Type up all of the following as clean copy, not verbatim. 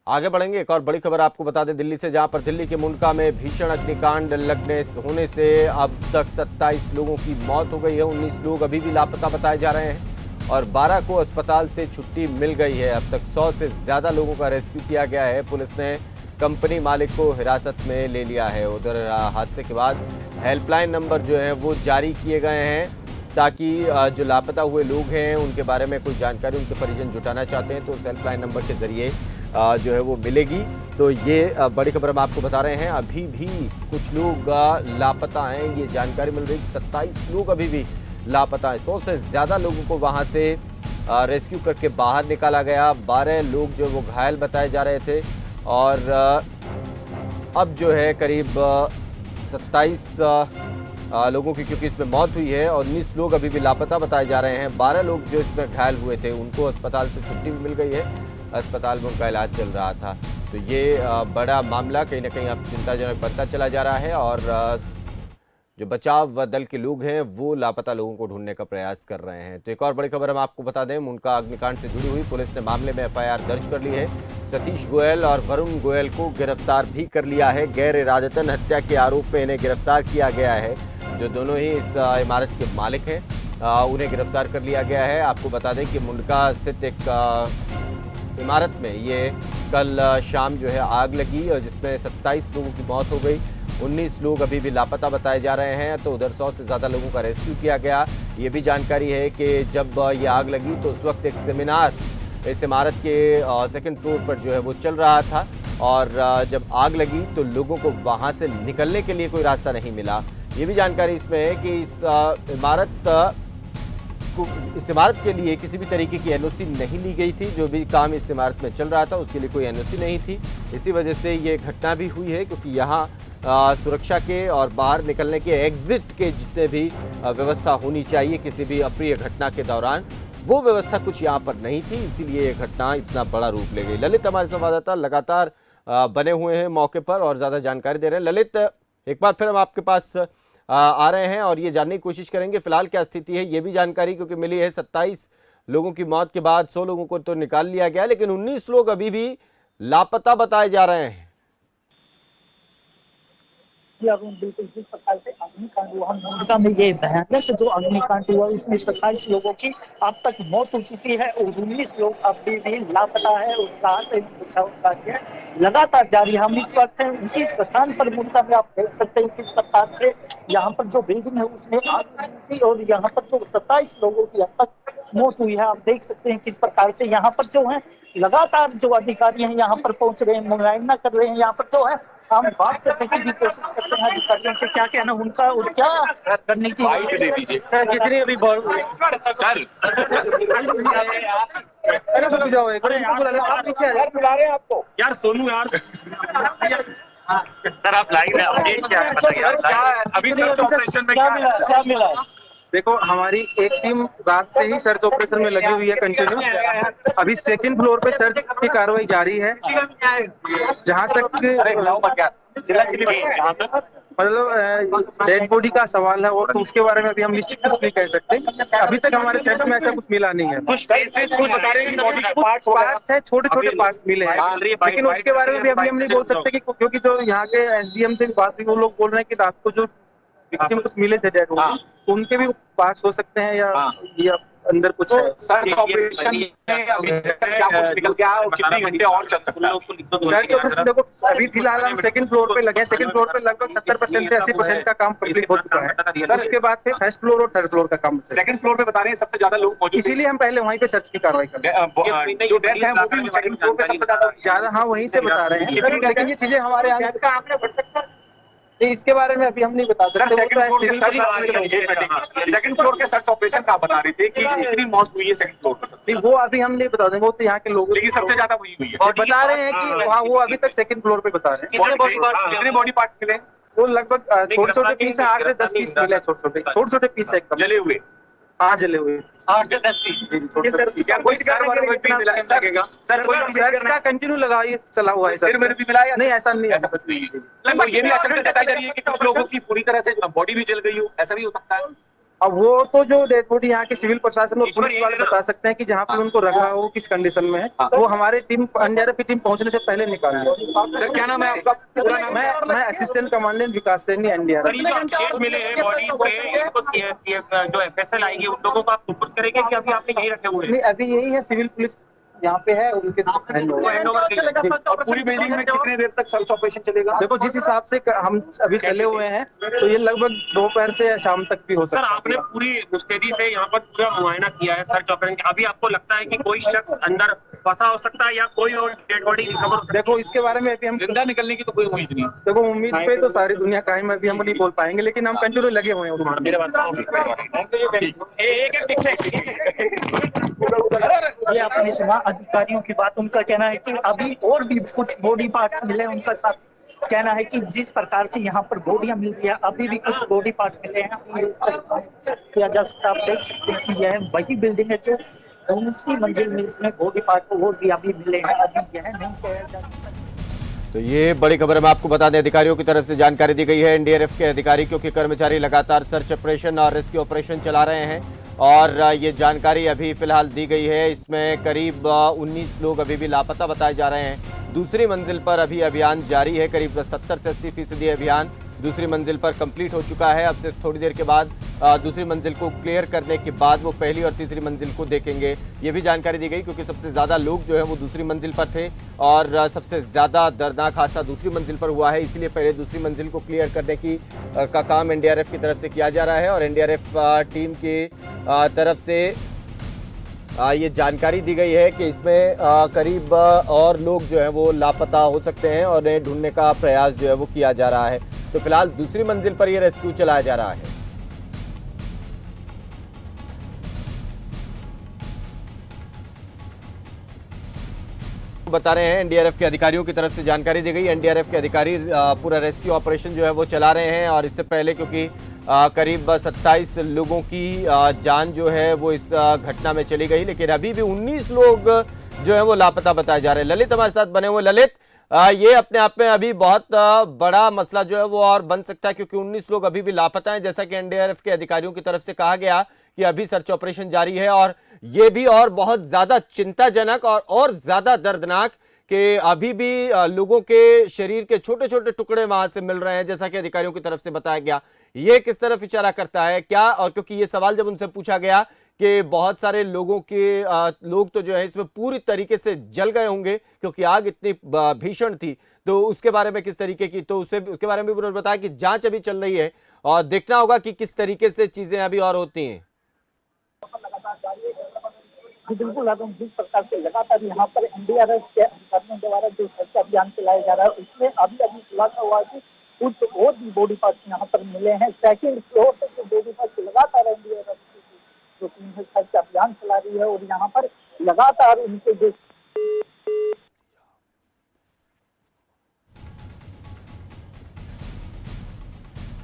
आगे बढ़ेंगे। एक और बड़ी खबर आपको बता दें दिल्ली से, जहां पर दिल्ली के मुंडका में भीषण अग्निकांड लगने होने से अब तक 27 लोगों की मौत हो गई है। 19 लोग अभी भी लापता बताए जा रहे हैं और 12 को अस्पताल से छुट्टी मिल गई है। अब तक 100 से ज्यादा लोगों का रेस्क्यू किया गया है। पुलिस ने कंपनी मालिक को हिरासत में ले लिया है। उधर हादसे के बाद हेल्पलाइन नंबर जो है वो जारी किए गए हैं, ताकि जो लापता हुए लोग हैं उनके बारे में कोई जानकारी उनके परिजन जुटाना चाहते हैं तो उस हेल्पलाइन नंबर के जरिए जो है वो मिलेगी। तो ये बड़ी खबर हम आपको बता रहे हैं। अभी भी कुछ लोग लापता हैं, ये जानकारी मिल रही है। 27 लोग अभी भी लापता हैं। 100 से ज़्यादा लोगों को वहाँ से रेस्क्यू करके बाहर निकाला गया। 12 लोग जो वो घायल बताए जा रहे थे और अब जो है करीब 27 लोगों की क्योंकि इसमें मौत हुई है और 19 लोग अभी भी लापता बताए जा रहे हैं। 12 लोग जो इसमें घायल हुए थे उनको अस्पताल से छुट्टी भी मिल गई है। अस्पताल में उनका इलाज चल रहा था। तो ये बड़ा मामला कहीं ना कहीं अब चिंताजनक बनता चला जा रहा है और जो बचाव दल के लोग हैं वो लापता लोगों को ढूंढने का प्रयास कर रहे हैं। तो एक और बड़ी खबर हम आपको बता दें, मुंडका अग्निकांड से जुड़ी हुई पुलिस ने मामले में एफआईआर दर्ज कर ली है। सतीश गोयल और वरुण गोयल को गिरफ्तार भी कर लिया है। गैर इरादतन हत्या के आरोप में इन्हें गिरफ्तार किया गया है। जो दोनों ही इस इमारत के मालिक हैं उन्हें गिरफ्तार कर लिया गया है। आपको बता दें कि मुंडका स्थित एक इमारत में ये कल शाम जो है आग लगी और जिसमें 27 लोगों की मौत हो गई। 19 लोग अभी भी लापता बताए जा रहे हैं। तो उधर 100 से ज़्यादा लोगों का रेस्क्यू किया गया। ये भी जानकारी है कि जब ये आग लगी तो उस वक्त एक सेमिनार इस इमारत के सेकंड फ्लोर पर जो है वो चल रहा था और जब आग लगी तो लोगों को वहाँ से निकलने के लिए कोई रास्ता नहीं मिला। ये भी जानकारी इसमें है कि इस इमारत के लिए किसी भी तरीके की एनओसी नहीं ली गई थी। जो भी काम इस इमारत में चल रहा था उसके लिए कोई एनओसी नहीं थी। इसी वजह से ये घटना भी हुई है, क्योंकि यहाँ सुरक्षा के और बाहर निकलने के एग्जिट के जितने भी व्यवस्था होनी चाहिए किसी भी अप्रिय घटना के दौरान, वो व्यवस्था कुछ यहाँ पर नहीं थी। इसीलिए ये घटना इतना बड़ा रूप ले गई। ललित हमारे संवाददाता लगातार बने हुए हैं मौके पर और ज़्यादा जानकारी दे रहे हैं। ललित, एक बार फिर हम आपके पास आ रहे हैं और ये जानने की कोशिश करेंगे फिलहाल क्या स्थिति है। ये भी जानकारी क्योंकि मिली है 27 लोगों की मौत के बाद 100 लोगों को तो निकाल लिया गया, लेकिन 19 लोग अभी भी लापता बताए जा रहे हैं। बिल्कुल जिस प्रकार से अग्निकांड हुआ मुंडका में, ये भयानक जो अग्निकांड हुआ इसमें 27 लोगों की अब तक मौत हो चुकी है और 19 लोग अभी भी लापता है। उसका बचाव कार्य लगातार जारी है। हम इस वक्त हैं उसी स्थान पर मुंडका में। आप देख सकते हैं किस प्रकार से यहाँ पर जो बिल्डिंग है उसमें आग लगी थी और यहाँ पर जो 27 लोगों की अब तक मौत हुई है। आप देख सकते हैं किस प्रकार से यहाँ पर जो है लगातार जो अधिकारी हैं यहाँ पर पहुंच रहे हैं, मुआयना कर रहे हैं। यहाँ पर जो है हम बात करने की भी कोशिश करते हैं अधिकारियों से, क्या कहना उनका और क्या रणनीति दे दीजिए कितनी अभी सर। अरे रुक जाओ एक मिनट, आप पीछे यार बुला रहे हैं आपको यार। सोनू यार सर आप लाइन में क्या अभी सर्च ऑपरेशन में क्या मिला? देखो हमारी एक टीम रात से ही सर्च ऑपरेशन में लगी हुई है कंटिन्यू। अभी सेकंड फ्लोर पे सर्च की कार्रवाई जारी है। जहां तक मतलब डेड बॉडी का सवाल है और तो उसके बारे में अभी हम निश्चित कुछ नहीं कह सकते। अभी तक हमारे सर्च में ऐसा कुछ मिला नहीं है। कुछ पार्ट्स है, छोटे छोटे पार्ट्स मिले हैं, लेकिन उसके बारे में भी अभी हम नहीं बोल सकते कि क्योंकि जो यहाँ के एसडीएम से भी बात हुई वो लोग बोल रहे हैं कि रात को जो विक्टिम कुछ मिले थे डेड बॉडी उनके भी पार्ट्स हो सकते हैं या अंदर कुछ है। सर्च ऑपरेशन में अभी क्या कुछ निकल के आया और कितने घंटे और चल सकता है? सर्च ऑपरेशन देखो अभी फिलहाल हम सेकंड फ्लोर पे लगे। सेकंड फ्लोर पे लगभग 70% से 80% का काम कंप्लीट हो चुका है। उसके बाद फिर फर्स्ट फ्लोर और थर्ड फ्लोर का काम। सेकंड फ्लोर पे बता रहे हैं सबसे ज्यादा लोग मौजूद, इसीलिए हम पहले वहीं पे सर्च की कार्रवाई कर रहे हैं। जो डेथ है वो भी सेकंड फ्लोर पे सबसे ज्यादा हाँ वहीं से बता रहे हैं, लेकिन ये चीजें हमारे यहाँ इसके बारे में अभी हम नहीं बता सकते। सेकंड फ्लोर के सर्च ऑपरेशन का बता रहे थे कि इतनी मौत हुई है सेकंड फ्लोर पर। नहीं वो अभी हम नहीं बता देंगे, वो तो यहाँ के लोग, लेकिन सबसे ज्यादा वही हुई है और बता रहे हैं कि वहाँ वो अभी तक सेकंड फ्लोर पे बता रहे हैं। कितने बॉडी पार्ट मिले? वो लगभग छोटे छोटे पीस है, 8 से 10 पीस मिले। छोटे छोटे पीस है एकदम जले हुए। हाँ जले हुए 8 से 10 पीस। क्या कोई सर्च का कंटिन्यू लगा चला हुआ है। सर मेरे भी मिला है? नहीं ऐसा नहीं, ऐसा कुछ नहीं है। ये भी आशंका जताई जा रही है कि कुछ लोगों की पूरी तरह से बॉडी भी जल गई हो, ऐसा भी हो सकता है। अब वो तो जो डेड बॉडी यहाँ के सिविल प्रशासन और पुलिस वाले बता सकते हैं कि जहाँ पे उनको रखा हो किस कंडीशन में है, वो हमारे टीम एनडीआरएफ की टीम पहुंचने से पहले निकाल लिया। सर क्या नाम है आपका? पूरा नाम? मैं असिस्टेंट कमांडेंट विकास सैनी एनडीआरएफ। सर ये जो अवशेष मिले हैं बॉडी के, इनको सीएफ जो एफएसएल आएगी उन लोगों को आप सुपुर्द करेंगे कि अभी आपने यही रखे हुए हैं? नहीं, अभी यही है, सिविल पुलिस यहाँ पे है, उनके और पूरी बिल्डिंग में कितनी देर तक सर्च ऑपरेशन चलेगा? देखो जिस हिसाब से हम अभी चले हुए हैं तो ये लगभग दोपहर से या शाम तक भी हो सर सकता है। आपने पूरी मुस्तैदी से यहाँ पर पूरा मुआयना किया है सर्च ऑपरेशन। अभी आपको लगता है कि कोई शख्स अंदर फंसा हो सकता है या कोई और डेड बॉडी रिकवर? देखो इसके बारे में अभी हम जिंदा निकलने की तो कोई उम्मीद नहीं। देखो उम्मीद पे तो सारी दुनिया कायम है, अभी हम नहीं बोल पाएंगे, लेकिन हम कंटिन्यू लगे हुए हैं उसमें। मेरे ये आपने सुना अधिकारियों की बात। उनका कहना है कि अभी और भी कुछ बॉडी पार्ट्स मिले। उनका साथ कहना है कि जिस प्रकार से यहाँ पर बॉडियां मिल रही है, अभी भी कुछ बॉडी पार्ट्स मिले हैं। किया जा सकता है, आप देख सकते हैं कि यह वही बिल्डिंग है जो दूसरी मंजिल में, इसमें बॉडी पार्ट को और भी अभी मिले हैं। अभी यह नहीं कहा जा सकता। तो ये बड़ी खबर हम आपको बता दें, अधिकारियों की तरफ से जानकारी दी गई है। एनडीआरएफ के अधिकारी क्योंकि कर्मचारी लगातार सर्च ऑपरेशन और रेस्क्यू ऑपरेशन चला रहे हैं और ये जानकारी अभी फिलहाल दी गई है। इसमें करीब 19 लोग अभी भी लापता बताए जा रहे हैं। दूसरी मंजिल पर अभी अभियान जारी है। करीब 70 से 80% अभियान दूसरी मंजिल पर कंप्लीट हो चुका है। अब सिर्फ थोड़ी देर के बाद दूसरी मंजिल को क्लियर करने के बाद वो पहली और तीसरी मंजिल को देखेंगे। ये भी जानकारी दी गई क्योंकि सबसे ज़्यादा लोग जो है वो दूसरी मंजिल पर थे और सबसे ज़्यादा दर्दनाक हादसा दूसरी मंजिल पर हुआ है, इसलिए पहले दूसरी मंजिल को क्लियर करने की का काम एनडीआरएफ की तरफ से किया जा रहा है। और एनडीआरएफ टीम की तरफ से ये जानकारी दी गई है कि इसमें करीब और लोग जो हैं वो लापता हो सकते हैं और उन्हें ढूंढने का प्रयास जो है वो किया जा रहा है। तो फिलहाल दूसरी मंजिल पर ये रेस्क्यू चलाया जा रहा है। बता रहे हैं एनडीआरएफ के अधिकारियों की तरफ से जानकारी दी गई। एनडीआरएफ के अधिकारी पूरा रेस्क्यू ऑपरेशन जो है वो चला रहे हैं और इससे पहले क्योंकि करीब 27 लोगों की जान जो है वो इस घटना में चली गई, लेकिन अभी भी 19 लोग जो है वो लापता बताए जा रहे हैं। ललित हमारे साथ बने हुए। ललित, ये अपने आप में अभी बहुत बड़ा मसला जो है वो और बन सकता है क्योंकि 19 लोग अभी भी लापता हैं, जैसा कि एनडीआरएफ के अधिकारियों की तरफ से कहा गया कि अभी सर्च ऑपरेशन जारी है। और ये भी और बहुत ज्यादा चिंताजनक और ज्यादा दर्दनाक कि अभी भी लोगों के शरीर के छोटे छोटे टुकड़े वहां से मिल रहे हैं, जैसा कि अधिकारियों की तरफ से बताया गया। ये किस तरफ इशारा करता है क्या? और क्योंकि ये सवाल जब उनसे पूछा गया कि बहुत सारे लोगों के लोग तो जो है इसमें पूरी तरीके से जल गए होंगे क्योंकि आग इतनी भीषण थी, तो उसके बारे में किस तरीके की, तो उसके बारे में भी उन्होंने बताया कि जांच अभी चल रही है और देखना होगा कि किस तरीके से चीजें अभी और होती हैं। जी बिल्कुल, जिस प्रकार से लगातार यहाँ पर एनडीआरएफ के अधिकारियों द्वारा जो सर्च अभियान चलाया जा रहा है उसमें अभी खुलासा हुआ कि कुछ और भी बॉडी पार्ट्स यहाँ पर मिले हैं। सेकंड फ्लोर से जो बॉडी पार्ट्स लगातार एनडीआरएफ जो टीम है सर्च अभियान चला रही है और यहाँ पर लगातार उनके जो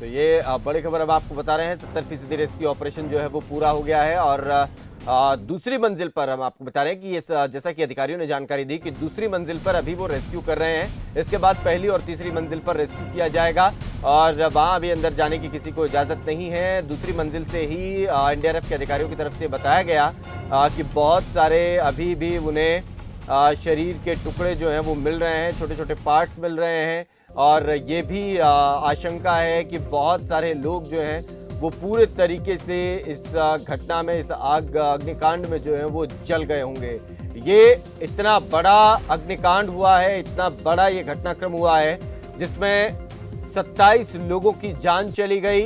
तो ये बड़ी खबर अब आपको बता रहे हैं। 70% रेस्क्यू ऑपरेशन जो है वो पूरा हो गया है और दूसरी मंजिल पर हम आपको बता रहे हैं कि ये जैसा कि अधिकारियों ने जानकारी दी कि दूसरी मंजिल पर अभी वो रेस्क्यू कर रहे हैं। इसके बाद पहली और तीसरी मंजिल पर रेस्क्यू किया जाएगा और वहां अभी अंदर जाने की किसी को इजाजत नहीं है। दूसरी मंजिल से ही एनडीआरएफ के अधिकारियों की तरफ से बताया गया कि बहुत सारे अभी भी उन्हें शरीर के टुकड़े जो हैं वो मिल रहे हैं, छोटे छोटे पार्ट्स मिल रहे हैं और ये भी आशंका है कि बहुत सारे लोग जो हैं वो पूरे तरीके से इस घटना में, इस अग्निकांड में जो है वो जल गए होंगे। ये इतना बड़ा अग्निकांड हुआ है, इतना बड़ा ये घटनाक्रम हुआ है जिसमें 27 लोगों की जान चली गई,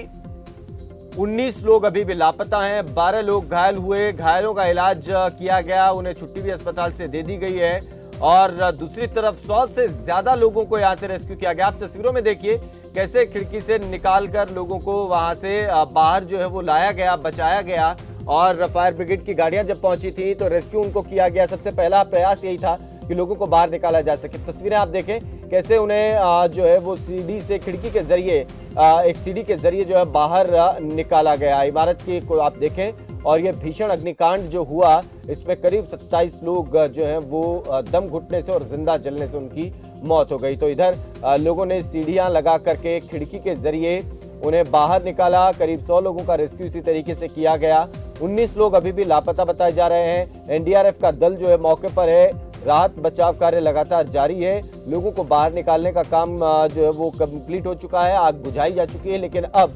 19 लोग अभी भी लापता हैं, 12 लोग घायल हुए। घायलों का इलाज किया गया, उन्हें छुट्टी भी अस्पताल से दे दी गई है और दूसरी तरफ 100 से ज्यादा लोगों को यहां से रेस्क्यू किया गया। आप तस्वीरों में देखिए कैसे खिड़की से निकालकर लोगों को वहां से बाहर जो है वो लाया गया, बचाया गया और फायर ब्रिगेड की गाड़ियां जब पहुंची थी तो रेस्क्यू उनको किया गया। सबसे पहला प्रयास यही था कि लोगों को बाहर निकाला जा सके। तस्वीरें आप देखें कैसे उन्हें जो है वो सीढ़ी से, खिड़की के जरिए, एक सीढ़ी के जरिए जो है बाहर निकाला गया। इमारत की को आप देखें और ये भीषण अग्निकांड जो हुआ इसमें करीब 27 लोग जो हैं वो दम घुटने से और जिंदा जलने से उनकी मौत हो गई। तो इधर लोगों ने सीढ़ियां लगा करके खिड़की के जरिए उन्हें बाहर निकाला। करीब 100 लोगों का रेस्क्यू इसी तरीके से किया गया। 19 लोग अभी भी लापता बताए जा रहे हैं। एनडीआरएफ का दल जो है मौके पर है। राहत बचाव कार्य लगातार जारी है। लोगों को बाहर निकालने का काम जो है वो कंप्लीट हो चुका है। आग बुझाई जा चुकी है, लेकिन अब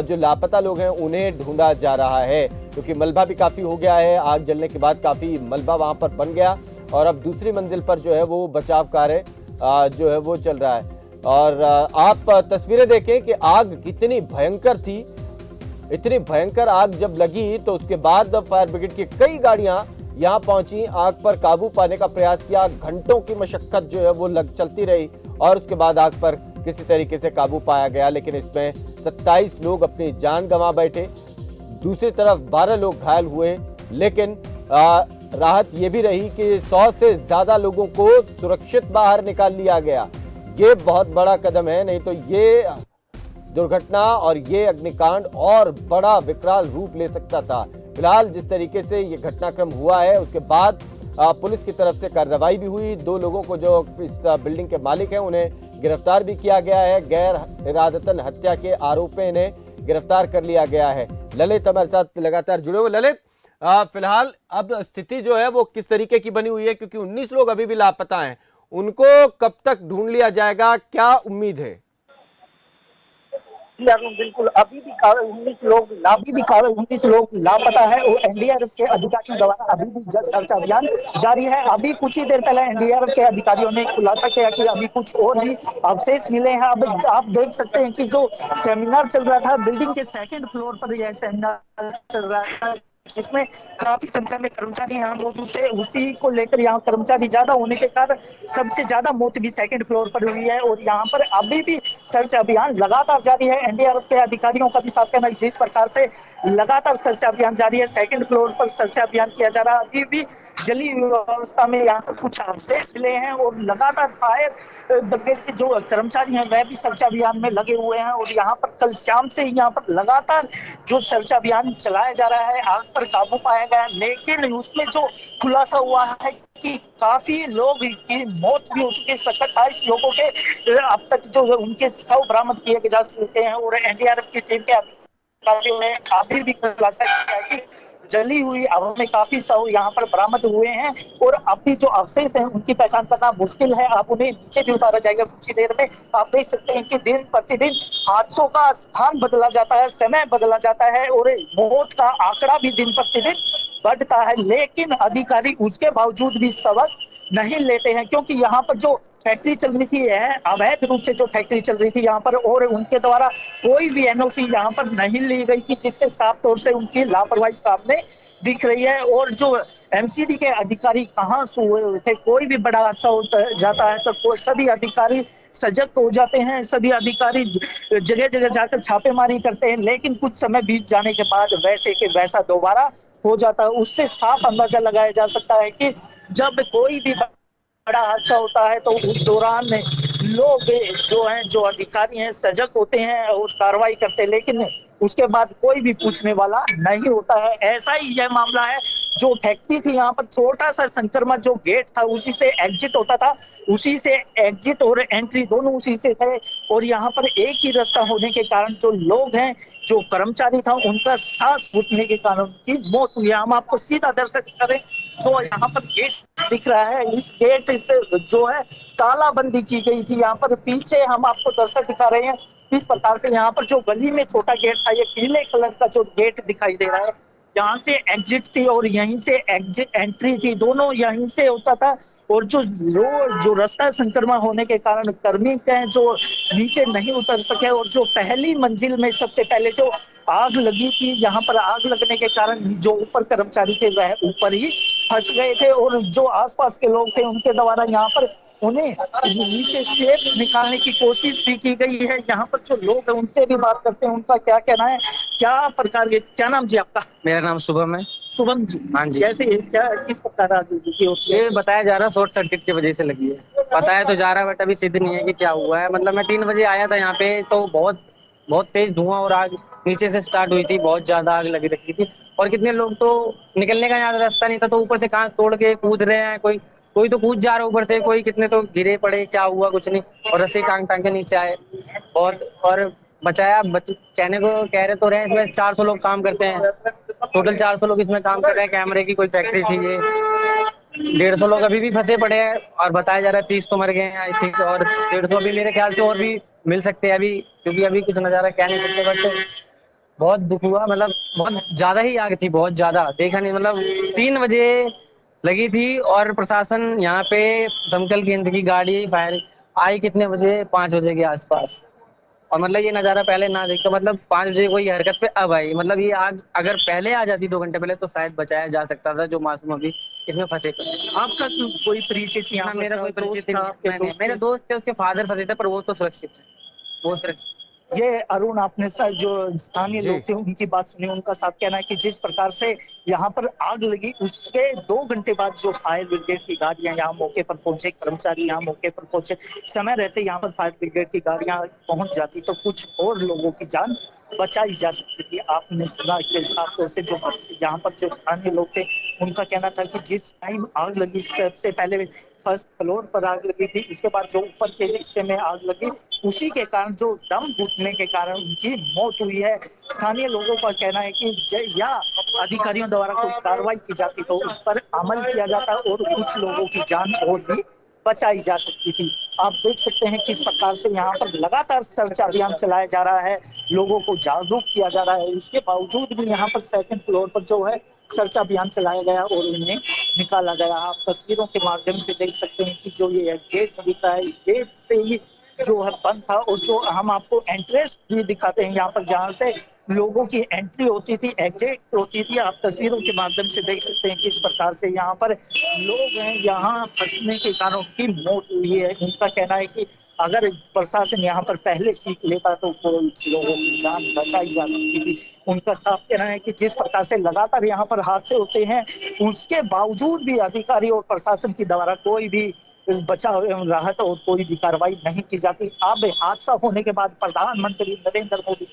जो लापता लोग हैं उन्हें ढूंढा जा रहा है, क्योंकि मलबा भी काफी हो गया है। आग जलने के बाद काफी मलबा वहां पर बन गया और अब दूसरी मंजिल पर जो है वो बचाव कार्य जो है वो चल रहा है। और आप तस्वीरें देखें कि आग कितनी भयंकर थी। इतनी भयंकर आग जब लगी तो उसके बाद फायर ब्रिगेड की कई गाड़ियां यहां पहुंची, आग पर काबू पाने का प्रयास किया। घंटों की मशक्कत जो है वो चलती रही और उसके बाद आग पर किसी तरीके से काबू पाया गया। लेकिन इसमें 27 लोग अपनी जान गंवा बैठे, दूसरी तरफ 12 लोग घायल हुए। लेकिन राहत ये भी रही कि 100 से ज्यादा लोगों को सुरक्षित बाहर निकाल लिया गया। ये बहुत बड़ा कदम है, नहीं तो ये दुर्घटना और ये अग्निकांड और बड़ा विकराल रूप ले सकता था। फिलहाल जिस तरीके से ये घटनाक्रम हुआ है उसके बाद पुलिस की तरफ से कार्रवाई भी हुई। 2 लोगों को जो इस बिल्डिंग के मालिक हैं उन्हें गिरफ्तार भी किया गया है। गैर इरादतन हत्या के आरोप में इन्हें गिरफ्तार कर लिया गया है। ललित हमारे साथ लगातार जुड़े हुए। ललित, फिलहाल अब स्थिति जो है वो किस तरीके की बनी हुई है, क्योंकि 19 लोग अभी भी लापता हैं, उनको कब तक ढूंढ लिया जाएगा, क्या उम्मीद है? बिल्कुल, अभी भी 19 लोग लापता है और एनडीआरएफ के अधिकारियों द्वारा अभी भी सर्च अभियान जारी है। अभी कुछ ही देर पहले एनडीआरएफ के अधिकारियों ने खुलासा किया कि अभी कुछ और भी अवशेष मिले हैं। अब आप देख सकते हैं कि जो सेमिनार चल रहा था, बिल्डिंग के 2nd फ्लोर पर यह सेमिनार चल रहा था, जिसमें काफी संख्या में कर्मचारी यहाँ मौजूद थे। उसी को लेकर यहाँ कर्मचारी ज्यादा होने के कारण सबसे ज्यादा मौत भी 2nd फ्लोर पर हुई है और यहाँ पर अभी भी सर्च अभियान लगातार जारी है। एनडीआरएफ के अधिकारियों का भी साफ कहना है जिस प्रकार से लगातार सर्च अभियान जारी है, 2nd फ्लोर पर सर्च अभियान किया जा रहा है। अभी भी जली अवस्था में यहाँ पर कुछ अवशेष मिले हैं और लगातार फायर ब्रिगेड के जो कर्मचारी हैं वह भी सर्च अभियान में लगे हुए हैं और यहाँ पर कल शाम से ही यहाँ पर लगातार जो सर्च अभियान चलाया जा रहा है, आग पर काबू पाया गया। लेकिन उसमें जो खुलासा हुआ है कि काफी लोग की मौत भी हो चुकी है। 27 लोगों के अब तक जो उनके शव बरामद किए जा चुके हैं और एनडीआरएफ की टीम के अधिकारियों ने अभी भी खुलासा किया है कि जली हुई हवा में काफी शव यहाँ पर बरामद हुए हैं और अभी जो अवशेष हैं उनकी पहचान करना मुश्किल है। अब उन्हें नीचे भी उतारा जाएगा कुछ ही देर में। आप देख सकते हैं कि दिन प्रतिदिन हादसों का स्थान बदला जाता है, समय बदला जाता है और मौत का आंकड़ा भी दिन प्रतिदिन बढ़ता है। लेकिन अधिकारी उसके बावजूद भी सबक नहीं लेते हैं, क्योंकि यहाँ पर जो फैक्ट्री चल रही थी है अवैध रूप से जो फैक्ट्री चल रही थी यहाँ पर और उनके द्वारा कोई भी एनओसी यहाँ पर नहीं ली गई थी, जिससे साफ तौर से उनकी लापरवाही सामने दिख रही है। और जो एमसीडी के अधिकारी कहाँ सोए हुए थे, कोई भी बड़ा हादसा होता जाता है तो सभी अधिकारी सजग हो जाते हैं, सभी अधिकारी जगह जगह जाकर छापेमारी करते हैं, लेकिन कुछ समय बीत जाने के बाद वैसे के वैसा दोबारा हो जाता है। उससे साफ अंदाजा लगाया जा सकता है कि जब कोई भी बड़ा हादसा होता है तो उस दौरान लोग जो अधिकारी हैं सजग होते हैं और कार्रवाई करते हैं, लेकिन उसके बाद कोई भी पूछने वाला नहीं होता है। ऐसा ही यह मामला है। जो फैक्ट्री थी यहाँ पर छोटा सा संक्रमण जो गेट था उसी से एग्जिट होता था, उसी से एग्जिट और एंट्री दोनों उसी से थे और यहाँ पर एक ही रास्ता होने के कारण जो लोग हैं, जो कर्मचारी था, उनका सांस फूटने के कारण की मौत हुई। हम आपको सीधा दर्शक करें जो यहाँ पर गेट दिख रहा है, इस गेट से जो है तालाबंदी की गई थी। यहाँ पर पीछे हम आपको दर्शक दिखा रहे हैं इस प्रकार से यहाँ पर जो गली में छोटा गेट था, ये पीले कलर का जो गेट दिखाई दे रहा है, यहाँ से एग्जिट थी और यहीं से एग्जिट एंट्री थी, दोनों यहीं से होता था। और जो रास्ता संक्रमण होने के कारण कर्मी हैं जो नीचे नहीं उतर सके और जो पहली मंजिल में सबसे पहले जो आग लगी थी, यहाँ पर आग लगने के कारण जो ऊपर कर्मचारी थे वह ऊपर ही फंस गए थे और जो आसपास के लोग थे उनके द्वारा यहाँ पर उन्हें नीचे से निकालने की कोशिश भी की गई है। यहाँ पर जो लोग हैं उनसे भी बात करते हैं, उनका क्या कहना है, क्या प्रकार के, क्या नाम जी आपका? मेरा नाम शुभम है। शुभम जी, हाँ जी। कैसे क्या किस प्रकार आग लगी होती है? ये बताया जा रहा है शॉर्ट सर्किट की वजह से लगी है, बताया तो जा रहा है बट अभी सिद्ध नहीं है कि क्या हुआ है। मतलब मैं 3 बजे आया था यहाँ पे तो बहुत तेज धुआं और आग नीचे से स्टार्ट हुई थी, बहुत ज्यादा आग लगी रखी थी और कितने लोग तो निकलने का यहाँ रास्ता नहीं था तो ऊपर से कांच तोड़ के कूद रहे हैं, कोई तो कूद जा रहा है ऊपर से, कोई कितने तो गिरे पड़े, क्या हुआ कुछ नहीं और रस्सी टांग के नीचे आए बहुत। और बचाया। कहने को कह रहे तो रहे हैं इसमें 400 लोग काम करते हैं, टोटल 400 लोग इसमें काम कर रहे हैं। कैमरे की कोई फैक्ट्री थी ये। 150 लोग अभी भी फंसे पड़े हैं और बताया जा रहा है 30 तो मर गए हैं आई थिंक, और 150 अभी मेरे ख्याल से और भी मिल सकते हैं अभी, क्योंकि अभी कुछ नजारा कह नहीं सकते। बट बहुत दुख हुआ, मतलब बहुत ज्यादा ही आग थी, बहुत ज्यादा देखा नहीं, मतलब 3 बजे लगी थी। और प्रशासन यहाँ पे दमकल केंद्र की गाड़ी फायर आई कितने बजे, 5 बजे के आसपास। और मतलब ये नजारा पहले ना देखा, मतलब 5 बजे कोई हरकत पे अब आई। मतलब ये आग अगर पहले आ जाती 2 घंटे पहले तो शायद बचाया जा सकता था जो मासूम अभी इसमें फंसे पड़े हैं। आपका कोई परिचित यहाँ ना पर मेरा कोई दोस्त परिचित था, नहीं, आपके नहीं, दोस्त मेरे थे? दोस्त थे, उसके फादर फंसे थे, पर वो तो सुरक्षित है, वो सुरक्षित। ये अरुण, आपने जो स्थानीय जी। लोग थे उनकी बात सुनी, उनका साफ कहना है कि जिस प्रकार से यहाँ पर आग लगी उसके 2 घंटे बाद जो फायर ब्रिगेड की गाड़ियां यहाँ मौके पर पहुंचे, कर्मचारी यहाँ मौके पर पहुंचे, समय रहते यहाँ पर फायर ब्रिगेड की गाड़ियां पहुंच जाती तो कुछ और लोगों की जान बचाई जा सकती थी। आपने सुना कि साफ तौर से जो यहाँ पर जो स्थानीय लोग थे उनका कहना था कि जिस टाइम आग लगी, सबसे पहले फर्स्ट फ्लोर पर आग लगी थी, उसके बाद जो ऊपर के हिस्से में आग लगी, उसी के कारण जो दम घुटने के कारण उनकी मौत हुई है। स्थानीय लोगों का कहना है कि या अधिकारियों द्वारा कोई कार्रवाई की जाती तो उस पर अमल किया जाता और कुछ लोगों की जान और भी बचाई जा सकती थी। आप देख सकते हैं किस प्रकार से यहाँ पर लगातार सर्च अभियान चलाया जा रहा है, लोगों को जागरूक किया जा रहा है। इसके बावजूद भी यहाँ पर सेकंड फ्लोर पर जो है सर्च अभियान चलाया गया और उन्हें निकाला गया। आप तस्वीरों के माध्यम से देख सकते हैं कि जो ये गेट दिख रहा है, इस गेट से ही जो है बंद था, और जो हम आपको एंट्रेंस भी दिखाते हैं यहाँ पर जहाँ से लोगों की एंट्री होती थी, एग्जिट होती थी। आप तस्वीरों के माध्यम से देख सकते हैं किस प्रकार से यहाँ पर लोग हैं, यहाँ फंसने के कारण उनकी मौत हुई है। उनका कहना है कि अगर प्रशासन यहाँ पर पहले सीख लेता तो कुछ लोगों की जान बचाई जा सकती थी। उनका साफ कहना है कि जिस प्रकार से लगातार यहाँ पर हादसे होते हैं उसके बावजूद भी अधिकारी और प्रशासन के द्वारा कोई भी बचाव एवं राहत और कोई भी कार्रवाई नहीं की जाती। अब हादसा होने के बाद प्रधानमंत्री नरेंद्र मोदी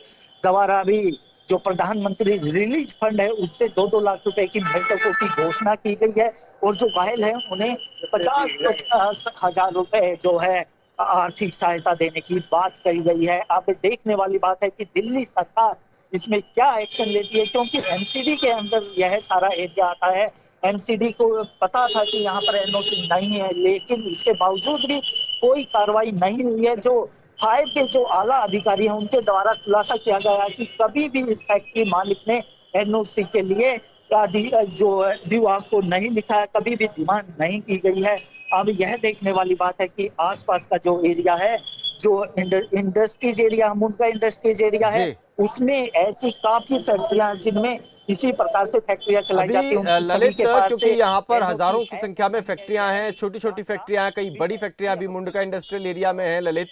द्वारा भी जो प्रधानमंत्री रिलीज फंड है उससे 2-2 लाख रुपए की मृतकों की घोषणा की गई है, और जो घायल है उन्हें 50-50 हजार रुपए जो है आर्थिक सहायता देने की बात कही गई है। अब देखने वाली बात है कि दिल्ली सरकार इसमें क्या एक्शन लेती है, क्योंकि एमसीडी के अंदर यह सारा एरिया आता है। एमसीडी को पता था कि यहाँ पर एनओसी नहीं है, लेकिन इसके बावजूद भी कोई कार्रवाई नहीं हुई है। जो फायर के जो आला अधिकारी हैं उनके द्वारा खुलासा किया गया कि कभी भी इस फैक्ट्री मालिक ने एनओसी के लिए जो विभाग को नहीं लिखा है, कभी भी डिमांड नहीं की गई है। अब यह देखने वाली बात है कि आसपास का जो एरिया है, जो industries area, Mundka industries area है, जी। उसमें ऐसी काफी फैक्ट्रियां जिनमें इसी प्रकार से फैक्ट्रियां चलाई अभी जाती हैं, उन सभी ललित, के पास क्योंकि से यहाँ पर NOC हजारों की है। संख्या में फैक्ट्रियां हैं, छोटी छोटी फैक्ट्रियां हैं, कई बड़ी फैक्ट्रियां अभी मुंडका इंडस्ट्रियल एरिया में है ललित।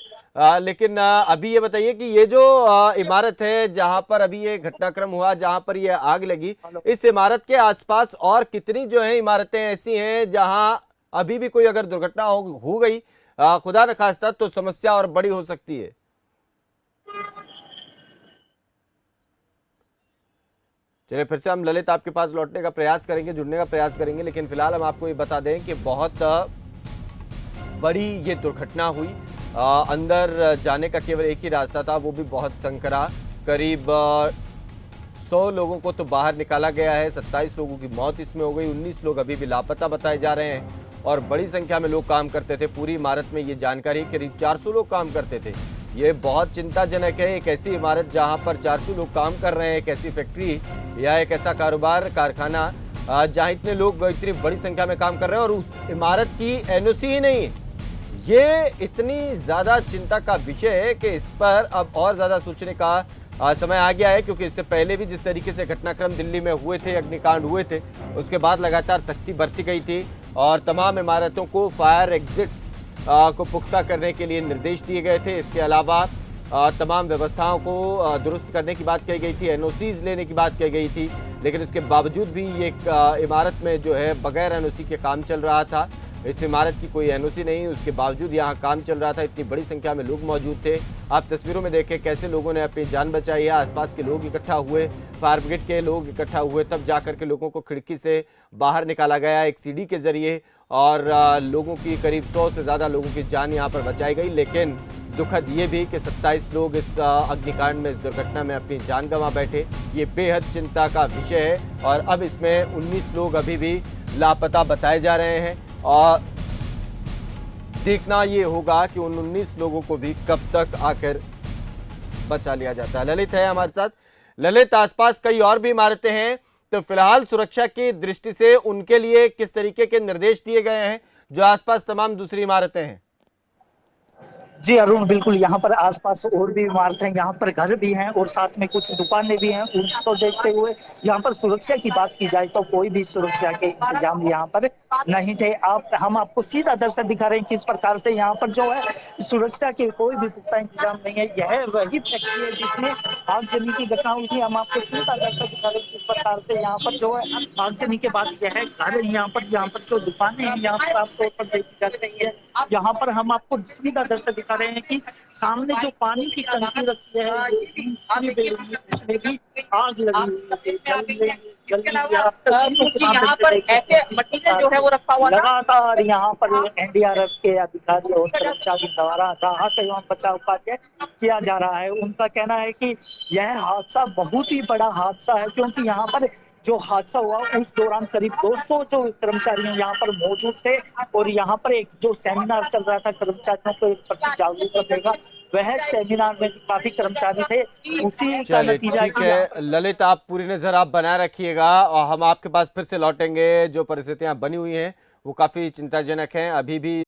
लेकिन अभी ये बताइए कि ये जो इमारत है जहां पर अभी ये घटनाक्रम हुआ, जहां पर ये आग लगी, इस इमारत के आसपास और कितनी जो है इमारतें ऐसी हैं जहां अभी भी कोई अगर दुर्घटना हो गई, खुदा न खास्ता, तो समस्या और बड़ी हो सकती है? चलिए, फिर से हम ललित आपके पास लौटने का प्रयास करेंगे, जुड़ने का प्रयास करेंगे, लेकिन फिलहाल हम आपको ये बता दें कि बहुत बड़ी ये दुर्घटना हुई। अंदर जाने का केवल एक ही रास्ता था, वो भी बहुत संकरा। करीब 100 लोगों को तो बाहर निकाला गया है, 27 लोगों की मौत इसमें हो गई, 19 लोग अभी भी लापता बताए जा रहे हैं और बड़ी संख्या में लोग काम करते थे। पूरी इमारत में ये जानकारी, करीब 400 लोग काम करते थे। ये बहुत चिंताजनक है। एक ऐसी इमारत जहां पर 400 लोग काम कर रहे हैं, एक ऐसी फैक्ट्री या एक ऐसा कारोबार, कारखाना जहां इतने लोग इतनी बड़ी संख्या में काम कर रहे हैं और उस इमारत की एनओसी ही नहीं है। ये इतनी ज़्यादा चिंता का विषय है कि इस पर अब और ज़्यादा सोचने का समय आ गया है, क्योंकि इससे पहले भी जिस तरीके से घटनाक्रम दिल्ली में हुए थे, अग्निकांड हुए थे, उसके बाद लगातार सख्ती बरती गई थी और तमाम इमारतों को फायर एग्जिट्स को पुख्ता करने के लिए निर्देश दिए गए थे। इसके अलावा तमाम व्यवस्थाओं को दुरुस्त करने की बात कही गई थी, एनओसीज लेने की बात कही गई थी, लेकिन उसके बावजूद भी ये इमारत में जो है बगैर एनओसी के काम चल रहा था। इस इमारत की कोई एनओसी नहीं, उसके बावजूद यहाँ काम चल रहा था। इतनी बड़ी संख्या में लोग मौजूद थे। आप तस्वीरों में देखें कैसे लोगों ने अपनी जान बचाई है। आसपास के लोग इकट्ठा हुए, फायर ब्रिगेड के लोग इकट्ठा हुए, तब जाकर के लोगों को खिड़की से बाहर निकाला गया एक सीढ़ी के जरिए और लोगों की करीब 100 से ज़्यादा लोगों की जान यहाँ पर बचाई गई। लेकिन दुखद ये भी कि 27 लोग इस अग्निकांड में, इस दुर्घटना में अपनी जान गंवा बैठे। ये बेहद चिंता का विषय है और अब इसमें 19 लोग अभी भी लापता बताए जा रहे हैं और देखना ये होगा कि उन 19 लोगों को भी कब तक आकर बचा लिया जाता है। ललित है हमारे साथ। ललित, आसपास कई और भी इमारतें हैं, तो फिलहाल सुरक्षा की दृष्टि से उनके लिए किस तरीके के निर्देश दिए गए हैं जो आसपास तमाम दूसरी इमारतें हैं? जी अरुण, बिल्कुल यहाँ पर आसपास और भी इमारतें, यहाँ पर घर भी हैं और साथ में कुछ दुकानें भी हैं। उसको देखते हुए यहाँ पर सुरक्षा की बात की जाए तो कोई भी सुरक्षा के इंतजाम यहाँ पर नहीं थे। हम आपको सीधा दर्शक दिखा रहे हैं किस प्रकार से यहाँ पर जो है सुरक्षा के कोई भी पुख्ता इंतजाम नहीं है। यह वही फैक्ट्री है जिसमें आगजनी की घटना हुई थी। हम आपको सीधा दर्शक दिखा रहे हैं किस प्रकार से यहाँ पर जो है आगजनी के बाद यह घर, यहाँ पर जो दुकानें हैं यहाँ पर साफ तौर पर देखी जा सकती है। यहाँ पर हम आपको सीधा दर्शक दिखा रहे हैं कि सामने जो पानी की टंकी रखी है उसमें भी आग लगी हुई है, जल रही है। यहाँ पर ऐसे मटीरियल जो है वो रखा हुआ था। लगातार यहाँ पर एनडीआरएफ के अधिकारी और कर्मचारी द्वारा राहत एवं बचाव कार्य किया जा रहा है। उनका कहना है कि यह हादसा बहुत ही बड़ा हादसा है, क्योंकि यहाँ पर जो हादसा हुआ उस दौरान करीब 200 जो कर्मचारी यहाँ पर मौजूद थे और यहाँ पर एक जो सेमिनार चल रहा था कर्मचारियों को एक प्रति जागरूक करने, वह सेमिनार में काफी कर्मचारी थे। उसी का चलिए नतीजा ठीक है ललित, आप पूरी नजर आप बनाए रखिएगा और हम आपके पास फिर से लौटेंगे। जो परिस्थितियां बनी हुई हैं वो काफी चिंताजनक हैं। अभी भी